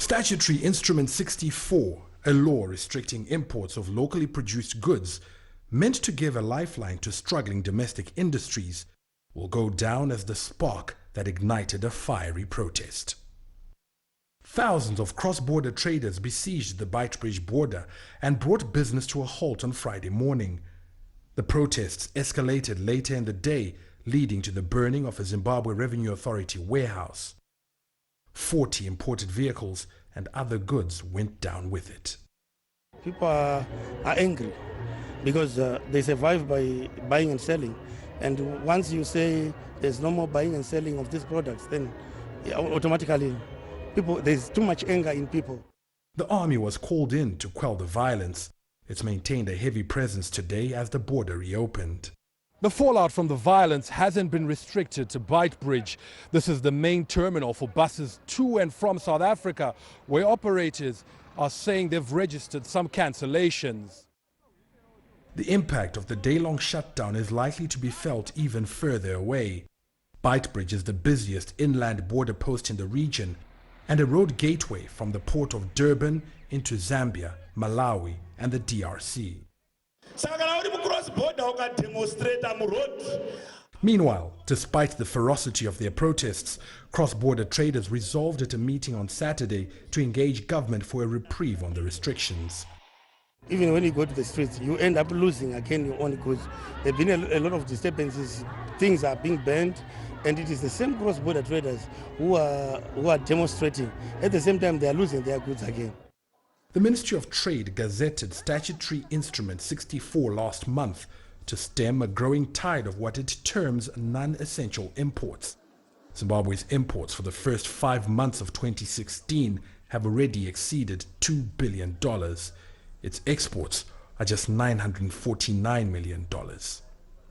Statutory Instrument 64, a law restricting imports of locally produced goods meant to give a lifeline to struggling domestic industries, will go down as the spark that ignited a fiery protest. Thousands of cross-border traders besieged the Beitbridge border and brought business to a halt on Friday morning. The protests escalated later in the day, leading to the burning of a Zimbabwe Revenue Authority warehouse. 40 imported vehicles and other goods went down with it. People are angry because they survive by buying and selling. And once you say there's no more buying and selling of these products, then automatically there's too much anger in people. The army was called in to quell the violence. It's maintained a heavy presence today as the border reopened. The fallout from the violence hasn't been restricted to Beitbridge. This is the main terminal for buses to and from South Africa, where operators are saying they've registered some cancellations. The impact of the day-long shutdown is likely to be felt even further away. Beitbridge is the busiest inland border post in the region and a road gateway from the port of Durban into Zambia, Malawi and the DRC. Meanwhile, despite the ferocity of their protests, cross-border traders resolved at a meeting on Saturday to engage government for a reprieve on the restrictions. Even when you go to the streets, you end up losing again your own goods. There have been a lot of disturbances, things are being banned, and it is the same cross-border traders who are demonstrating. At the same time, they are losing their goods again. The Ministry of Trade gazetted Statutory Instrument 64 last month to stem a growing tide of what it terms non-essential imports. Zimbabwe's imports for the first 5 months of 2016 have already exceeded $2 billion. Its exports are just $949 million.